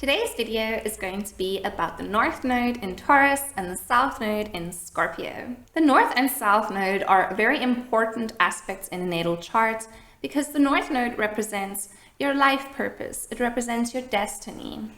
Today's video is going to be about the North Node in Taurus and the South Node in Scorpio. The North and South Node are very important aspects in a natal chart because the North Node represents your life purpose. It represents your destiny.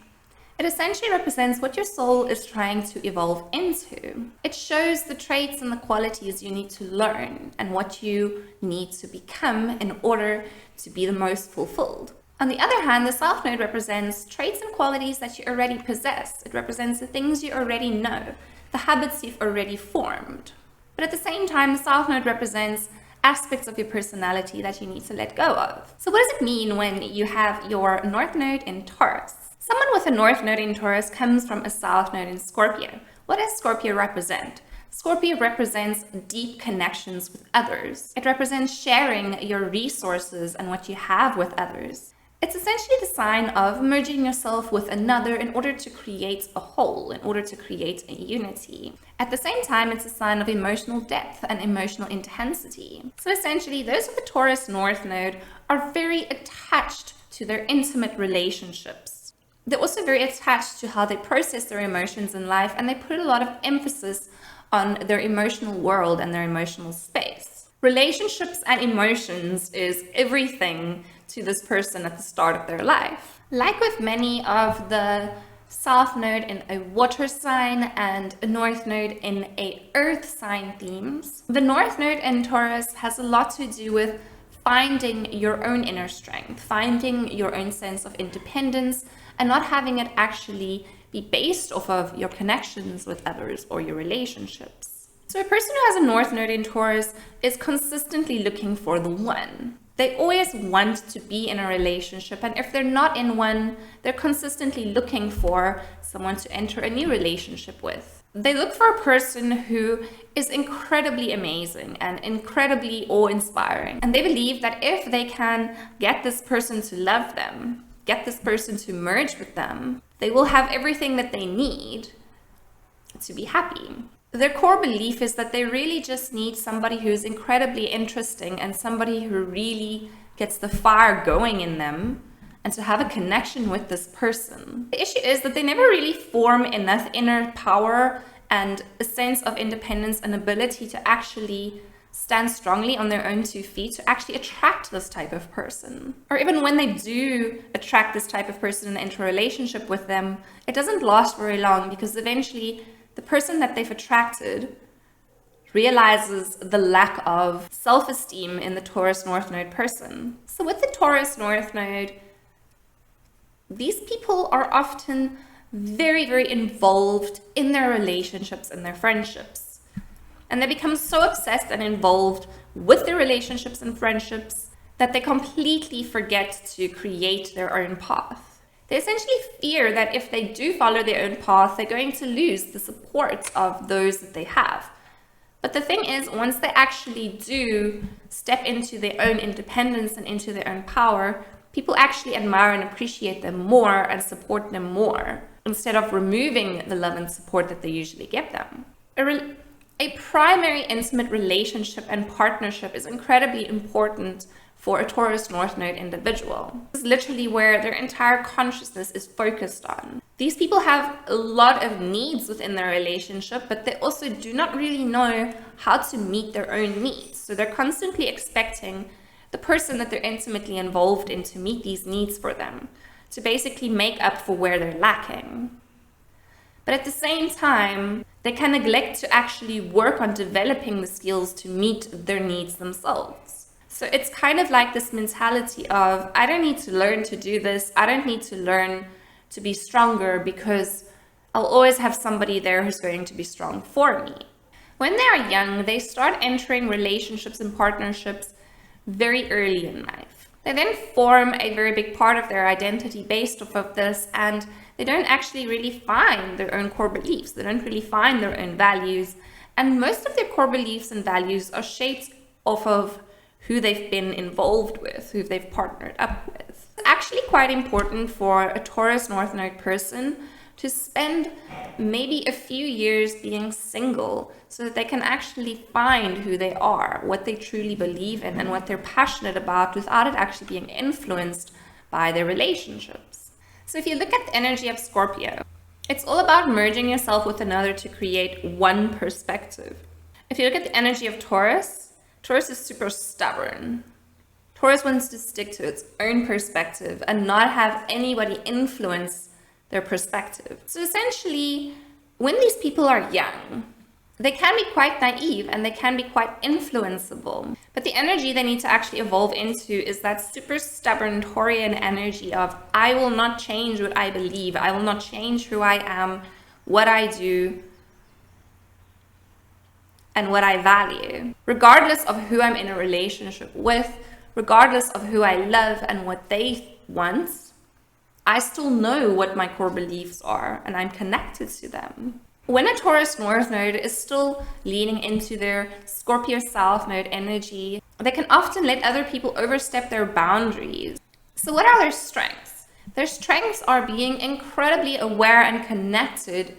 It essentially represents what your soul is trying to evolve into. It shows the traits and the qualities you need to learn and what you need to become in order to be the most fulfilled. On the other hand, the South Node represents traits and qualities that you already possess. It represents the things you already know, the habits you've already formed. But at the same time, the South Node represents aspects of your personality that you need to let go of. So what does it mean when you have your North Node in Taurus? Someone with a North Node in Taurus comes from a South Node in Scorpio. What does Scorpio represent? Scorpio represents deep connections with others. It represents sharing your resources and what you have with others. It's essentially the sign of merging yourself with another in order to create a whole, in order to create a unity. At the same time, it's a sign of emotional depth and emotional intensity. So essentially, those with the Taurus North Node are very attached to their intimate relationships. They're also very attached to how they process their emotions in life, and they put a lot of emphasis on their emotional world and their emotional space. Relationships and emotions is everything to this person at the start of their life. Like with many of the South Node in a water sign and a North Node in a earth sign themes, the North Node in Taurus has a lot to do with finding your own inner strength, finding your own sense of independence, and not having it actually be based off of your connections with others or your relationships. So a person who has a North Node in Taurus is consistently looking for the one. They always want to be in a relationship, and if they're not in one, they're consistently looking for someone to enter a new relationship with. They look for a person who is incredibly amazing and incredibly awe-inspiring, and they believe that if they can get this person to love them, get this person to merge with them, they will have everything that they need to be happy. Their core belief is that they really just need somebody who's incredibly interesting and somebody who really gets the fire going in them and to have a connection with this person. The issue is that they never really form enough inner power and a sense of independence and ability to actually stand strongly on their own 2 feet to actually attract this type of person. Or even when they do attract this type of person and enter a relationship with them, it doesn't last very long because eventually the person that they've attracted realizes the lack of self-esteem in the Taurus North Node person. So with the Taurus North Node, these people are often very, very involved in their relationships and their friendships. And they become so obsessed and involved with their relationships and friendships that they completely forget to create their own path. They essentially fear that if they do follow their own path, they're going to lose the support of those that they have. But the thing is, once they actually do step into their own independence and into their own power, people actually admire and appreciate them more and support them more, instead of removing the love and support that they usually give them. A primary intimate relationship and partnership is incredibly important for a Taurus North Node individual. This is literally where their entire consciousness is focused on. These people have a lot of needs within their relationship, but they also do not really know how to meet their own needs. So they're constantly expecting the person that they're intimately involved in to meet these needs for them, to basically make up for where they're lacking. But at the same time, they can neglect to actually work on developing the skills to meet their needs themselves. So it's kind of like this mentality of, I don't need to learn to do this. I don't need to learn to be stronger because I'll always have somebody there who's going to be strong for me. When they're young, they start entering relationships and partnerships very early in life. They then form a very big part of their identity based off of this, and they don't actually really find their own core beliefs. They don't really find their own values. And most of their core beliefs and values are shaped off of who they've been involved with, who they've partnered up with. It's actually quite important for a Taurus North Node person to spend maybe a few years being single so that they can actually find who they are, what they truly believe in, and what they're passionate about without it actually being influenced by their relationships. So if you look at the energy of Scorpio, it's all about merging yourself with another to create one perspective. If you look at the energy of Taurus, Taurus is super stubborn. Taurus wants to stick to its own perspective and not have anybody influence their perspective. So essentially, when these people are young, they can be quite naive and they can be quite influenceable. But the energy they need to actually evolve into is that super stubborn Taurian energy of, I will not change what I believe. I will not change who I am, what I do, and what I value. Regardless of who I'm in a relationship with, regardless of who I love and what they want, I still know what my core beliefs are and I'm connected to them. When a Taurus North Node is still leaning into their Scorpio South Node energy, they can often let other people overstep their boundaries. So what are their strengths? Their strengths are being incredibly aware and connected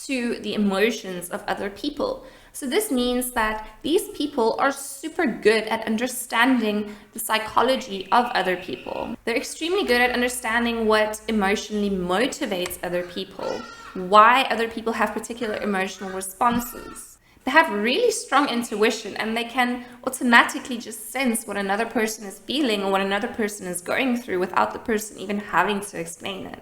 to the emotions of other people. So this means that these people are super good at understanding the psychology of other people. They're extremely good at understanding what emotionally motivates other people, why other people have particular emotional responses. They have really strong intuition and they can automatically just sense what another person is feeling or what another person is going through without the person even having to explain it.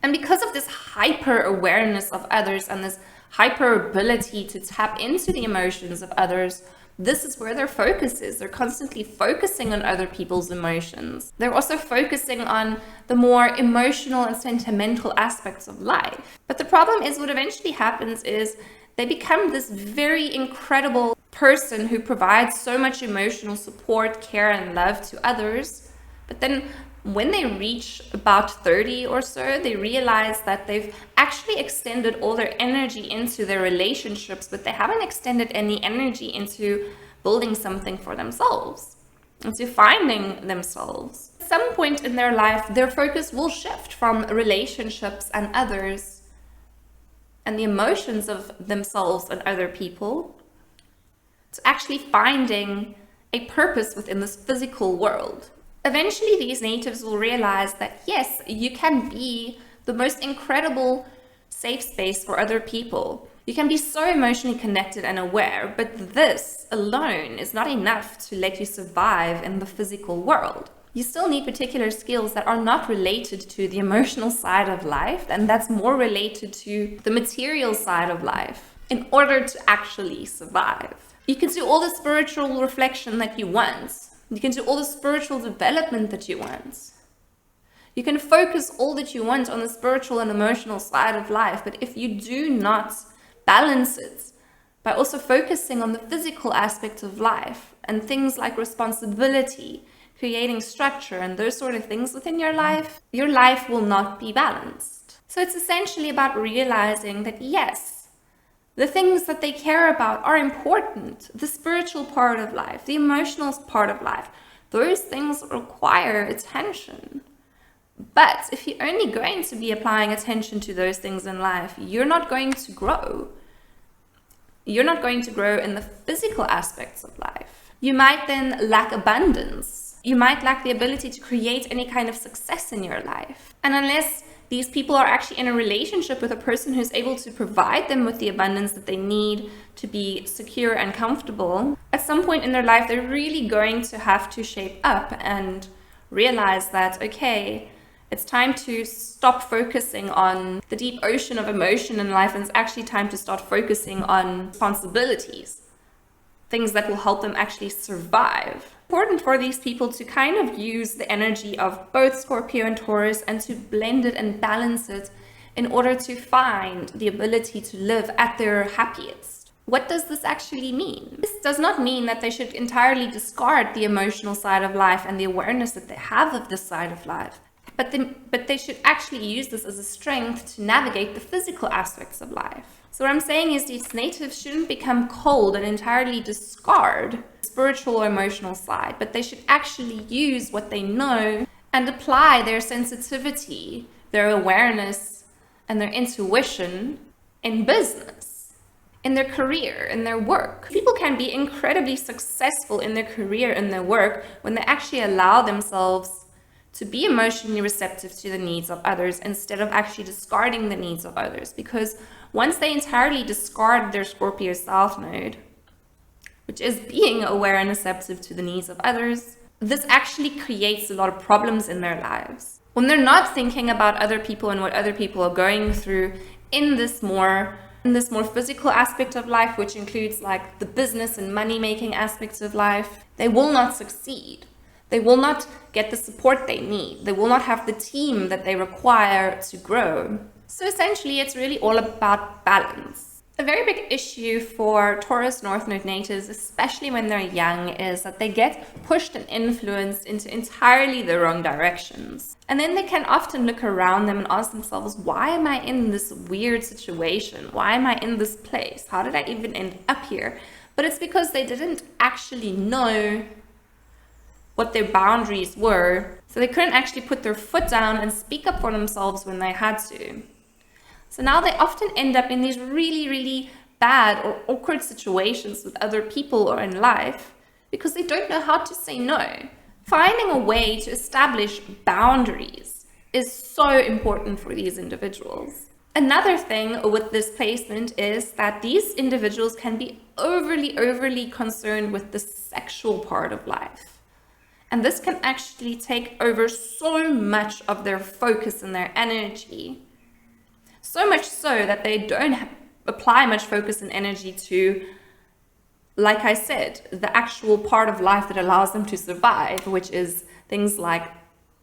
And because of this hyper awareness of others and this hyper ability to tap into the emotions of others, this is where their focus is. They're constantly focusing on other people's emotions. They're also focusing on the more emotional and sentimental aspects of life. But the problem is what eventually happens is they become this very incredible person who provides so much emotional support, care, and love to others. But then when they reach about 30 or so, they realize that they've actually extended all their energy into their relationships, but they haven't extended any energy into building something for themselves, into finding themselves. At some point in their life, their focus will shift from relationships and others and the emotions of themselves and other people to actually finding a purpose within this physical world. Eventually, these natives will realize that, yes, you can be the most incredible safe space for other people. You can be so emotionally connected and aware, but this alone is not enough to let you survive in the physical world. You still need particular skills that are not related to the emotional side of life, and that's more related to the material side of life in order to actually survive. You can do all the spiritual reflection that you want. You can do all the spiritual development that you want. You can focus all that you want on the spiritual and emotional side of life, but if you do not balance it by also focusing on the physical aspect of life and things like responsibility, creating structure and those sort of things within your life will not be balanced. So it's essentially about realizing that yes, the things that they care about are important. The spiritual part of life, the emotional part of life, those things require attention. But if you're only going to be applying attention to those things in life, you're not going to grow. You're not going to grow in the physical aspects of life. You might then lack abundance. You might lack the ability to create any kind of success in your life. And unless these people are actually in a relationship with a person who's able to provide them with the abundance that they need to be secure and comfortable, at some point in their life, they're really going to have to shape up and realize that, okay, it's time to stop focusing on the deep ocean of emotion in life, and it's actually time to start focusing on responsibilities, things that will help them actually survive. Important for these people to kind of use the energy of both Scorpio and Taurus and to blend it and balance it in order to find the ability to live at their happiest. What does this actually mean? This does not mean that they should entirely discard the emotional side of life and the awareness that they have of this side of life, but they should actually use this as a strength to navigate the physical aspects of life. So what I'm saying is these natives shouldn't become cold and entirely discard spiritual or emotional side, but they should actually use what they know and apply their sensitivity, their awareness, and their intuition in business, in their career, in their work. People can be incredibly successful in their career and their work when they actually allow themselves to be emotionally receptive to the needs of others instead of actually discarding the needs of others. Because once they entirely discard their Scorpio South Node, which is being aware and receptive to the needs of others, this actually creates a lot of problems in their lives. When they're not thinking about other people and what other people are going through in this more physical aspect of life, which includes like the business and money-making aspects of life, they will not succeed. They will not get the support they need. They will not have the team that they require to grow. So essentially, it's really all about balance. A very big issue for Taurus North Node natives, especially when they're young, is that they get pushed and influenced into entirely the wrong directions. And then they can often look around them and ask themselves, why am I in this weird situation? Why am I in this place? How did I even end up here? But it's because they didn't actually know what their boundaries were, so they couldn't actually put their foot down and speak up for themselves when they had to. So now they often end up in these really, really bad or awkward situations with other people or in life because they don't know how to say no. Finding a way to establish boundaries is so important for these individuals. Another thing with this placement is that these individuals can be overly concerned with the sexual part of life. And this can actually take over so much of their focus and their energy. So much so that they don't apply much focus and energy to, like I said, the actual part of life that allows them to survive, which is things like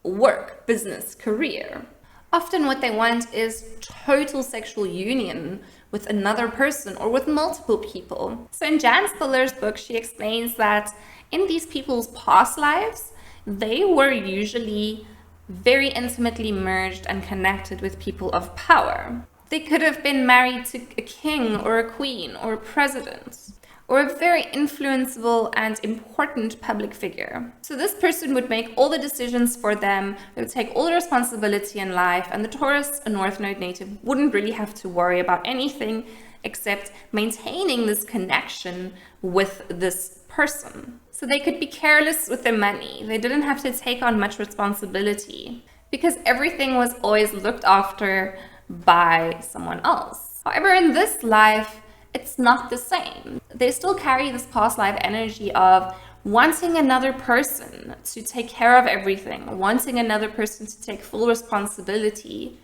work, business, career. Often what they want is total sexual union with another person or with multiple people. So in Jan Spiller's book, she explains that in these people's past lives, they were usually very intimately merged and connected with people of power. They could have been married to a king or a queen or a president or a very influenceable and important public figure. So this person would make all the decisions for them, they would take all the responsibility in life, and the Taurus, a North Node native, wouldn't really have to worry about anything except maintaining this connection with this person. So they could be careless with their money. They didn't have to take on much responsibility because everything was always looked after by someone else. However, in this life, it's not the same. They still carry this past life energy of wanting another person to take care of everything, wanting another person to take full responsibility,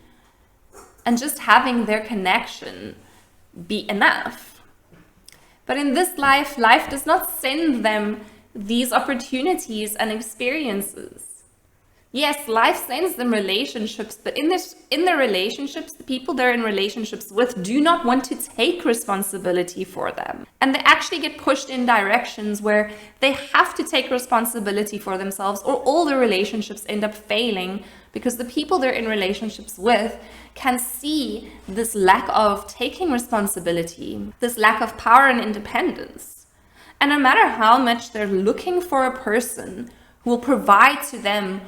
and just having their connection be enough. But in this life, life does not send them these opportunities and experiences. Yes, life sends them relationships, but in the relationships, the people they're in relationships with do not want to take responsibility for them. And they actually get pushed in directions where they have to take responsibility for themselves, or all the relationships end up failing because the people they're in relationships with can see this lack of taking responsibility, this lack of power and independence. And no matter how much they're looking for a person who will provide to them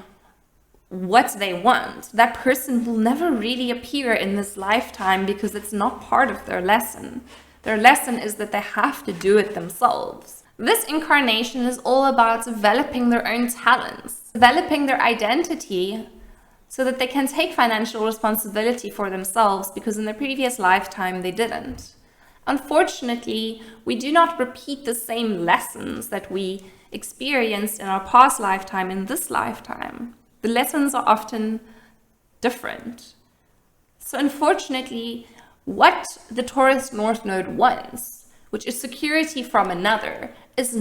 what they want, that person will never really appear in this lifetime because it's not part of their lesson. Their lesson is that they have to do it themselves. This incarnation is all about developing their own talents, developing their identity so that they can take financial responsibility for themselves, because in their previous lifetime they didn't. Unfortunately, we do not repeat the same lessons that we experienced in our past lifetime in this lifetime. The lessons are often different. So unfortunately, what the Taurus North Node wants, which is security from another, is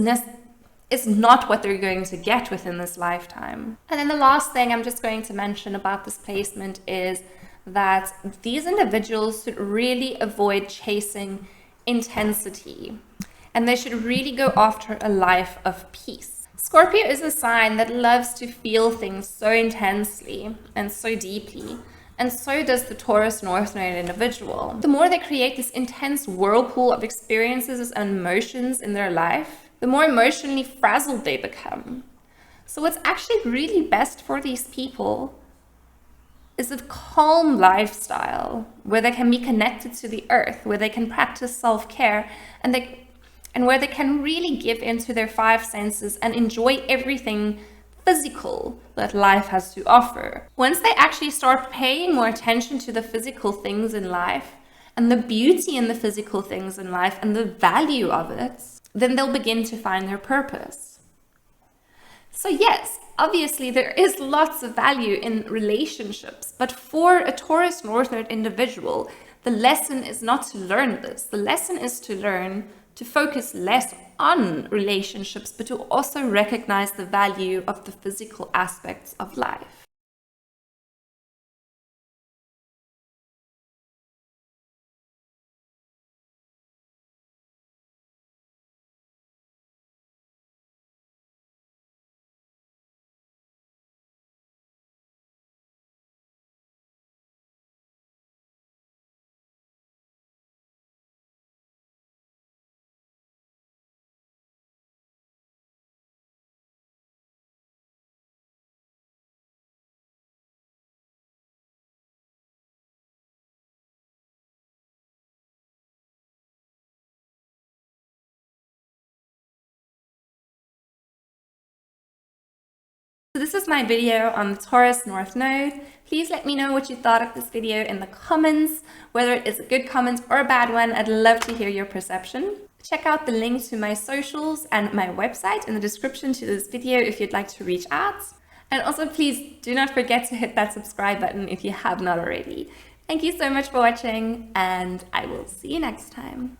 not what they're going to get within this lifetime. And then the last thing I'm just going to mention about this placement is that these individuals should really avoid chasing intensity, and they should really go after a life of peace. Scorpio is a sign that loves to feel things so intensely and so deeply, and so does the Taurus North Node individual. The more they create this intense whirlpool of experiences and emotions in their life, the more emotionally frazzled they become. So what's actually really best for these people is a calm lifestyle where they can be connected to the earth, where they can practice self-care, and where they can really give into their five senses and enjoy everything physical that life has to offer. Once they actually start paying more attention to the physical things in life and the beauty in the physical things in life and the value of it, then they'll begin to find their purpose. So yes, obviously there is lots of value in relationships, but for a Taurus North Node individual, the lesson is not to learn this. The lesson is to learn to focus less on relationships, but to also recognize the value of the physical aspects of life. So this is my video on the Taurus North Node. Please let me know what you thought of this video in the comments, whether it is a good comment or a bad one. I'd love to hear your perception. Check out the link to my socials and my website in the description to this video if you'd like to reach out. And also please do not forget to hit that subscribe button if you have not already. Thank you so much for watching, and I will see you next time.